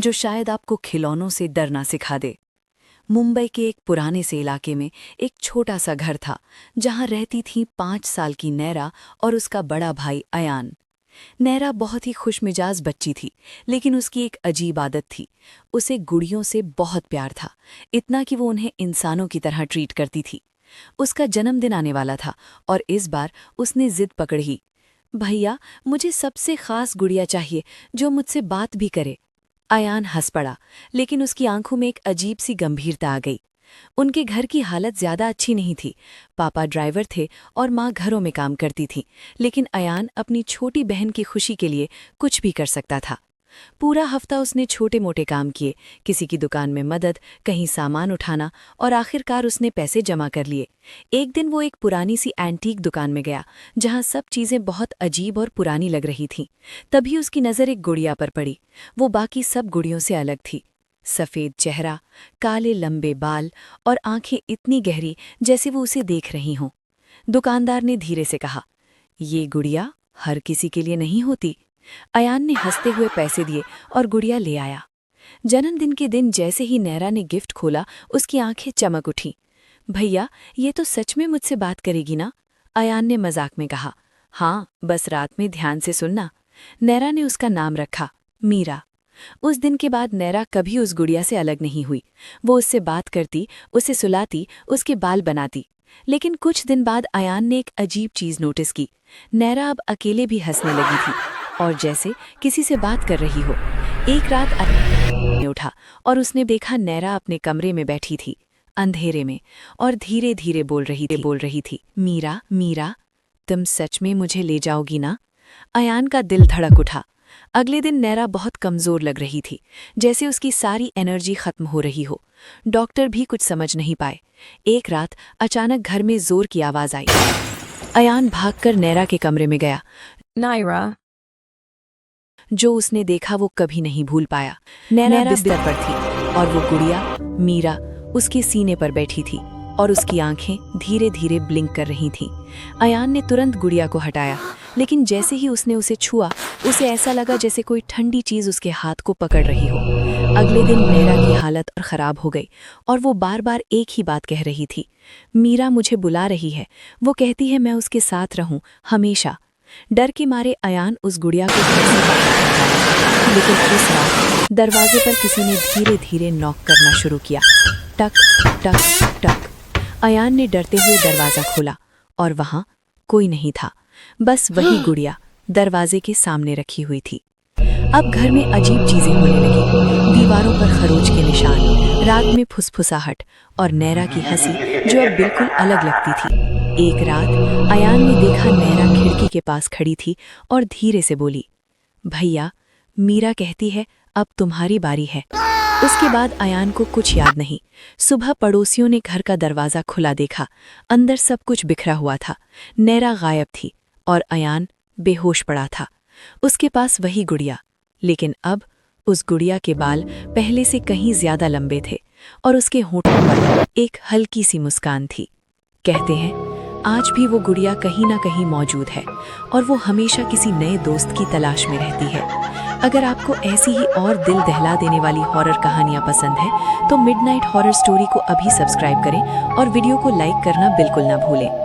जो शायद आपको खिलौनों से डरना सिखा दे। मुंबई के एक पुराने से इलाके में एक छोटा सा घर था जहां रहती थी 5 साल की नैरा और उसका बड़ा भाई अयान। नैरा बहुत ही खुशमिजाज बच्ची थी, लेकिन उसकी एक अजीब आदत थी। उसे गुड़ियों से बहुत प्यार था, इतना कि वो उन्हें इंसानों की तरह ट्रीट करती थी। उसका जन्मदिन आने वाला था और इस बार उसने जिद पकड़ी, भैया मुझे सबसे खास गुड़िया चाहिए जो मुझसे बात भी करे। अयान हंस पड़ा, लेकिन उसकी आंखों में एक अजीब सी गंभीरता आ गई। उनके घर की हालत ज्यादा अच्छी नहीं थी। पापा ड्राइवर थे और माँ घरों में काम करती थी, लेकिन अयान अपनी छोटी बहन की खुशी के लिए कुछ भी कर सकता था। पूरा हफ्ता उसने छोटे मोटे काम किए, किसी की दुकान में मदद, कहीं सामान उठाना, और आखिरकार उसने पैसे जमा कर लिए। एक दिन वो एक पुरानी सी एंटीक दुकान में गया जहां सब चीजें बहुत अजीब और पुरानी लग रही थीं। तभी उसकी नज़र एक गुड़िया पर पड़ी। वो बाकी सब गुड़ियों से अलग थी। सफ़ेद चेहरा, काले लंबे बाल और आंखें इतनी गहरी जैसे वो उसे देख रही हों। दुकानदार ने धीरे से कहा, ये गुड़िया हर किसी के लिए नहीं होती। अयान ने हंसते हुए पैसे दिए और गुड़िया ले आया। जन्मदिन के दिन जैसे ही नैरा ने गिफ्ट खोला, उसकी आंखें चमक उठीं। भैया ये तो सच में मुझसे बात करेगी ना? अयान ने मजाक में कहा। हाँ, बस रात में ध्यान से सुनना। नैरा ने उसका नाम रखा, मीरा। उस दिन के बाद नैरा कभी उस गुड़िया से अलग नहीं हुई। वो उससे बात करती, उसे सुलाती, उसके बाल बनाती। लेकिन कुछ दिन बाद अयान ने एक अजीब चीज नोटिस की। नैरा अब अकेले भी हंसने लगी थी और जैसे किसी से बात कर रही हो। एक रात अयान ने उठा और उसने देखा नैरा अपने कमरे में बैठी थी, अंधेरे में, और धीरे धीरे बोल रही थी, मीरा मीरा, तुम सच में मुझे ले जाओगी ना? अयान का दिल धड़क उठा। अगले दिन नैरा बहुत कमजोर लग रही थी, जैसे उसकी सारी एनर्जी खत्म हो रही हो। डॉक्टर भी कुछ समझ नहीं पाए। एक रात अचानक घर में जोर की आवाज आई। अयान भागकर नैरा के कमरे में गया। नायरा, जो उसने देखा वो कभी नहीं भूल पाया। नैरा बिस्तर पर थी और वो गुड़िया मीरा उसके सीने पर बैठी थी और उसकी आंखें धीरे धीरे ब्लिंक कर रही थीं। अयान ने तुरंत गुड़िया को हटाया, लेकिन जैसे ही उसने उसे छुआ, उसे ऐसा लगा जैसे कोई ठंडी चीज उसके हाथ को पकड़ रही हो। अगले दिन नैरा की हालत और खराब हो गई और वो बार बार एक ही बात कह रही थी, मीरा मुझे बुला रही है, वो कहती है मैं उसके साथ रहूं हमेशा। डर के मारे अयान उस गुड़िया को घर से बाहर निकाला, लेकिन इस रात दरवाजे पर किसी ने धीरे धीरे नॉक करना शुरू किया। टक टक टक। अयान ने डरते हुए दरवाजा खोला और वहां कोई नहीं था, बस वही गुड़िया दरवाजे के सामने रखी हुई थी। अब घर में अजीब चीजें होने लगी। दीवारों पर खरोच के निशान, रात में फुसफुसाहट और नैरा की हंसी जो अब बिल्कुल अलग लगती थी। एक रात अयान ने देखा नैरा खिड़की के पास खड़ी थी और धीरे से बोली, भैया मीरा कहती है अब तुम्हारी बारी है। उसके बाद अयान को कुछ याद नहीं। सुबह पड़ोसियों ने घर का दरवाजा खुला देखा। अंदर सब कुछ बिखरा हुआ था। नैरा गायब थी और अयान बेहोश पड़ा था। उसके पास वही गुड़िया, लेकिन अब उस गुड़िया के बाल पहले से कहीं ज्यादा लंबे थे और उसके होठों पर एक हल्की सी मुस्कान थी। कहते हैं आज भी वो गुड़िया कहीं ना कहीं मौजूद है और वो हमेशा किसी नए दोस्त की तलाश में रहती है। अगर आपको ऐसी ही और दिल दहला देने वाली हॉरर कहानियां पसंद है तो मिडनाइट हॉरर स्टोरी को अभी सब्सक्राइब करें और वीडियो को लाइक करना बिल्कुल ना भूलें।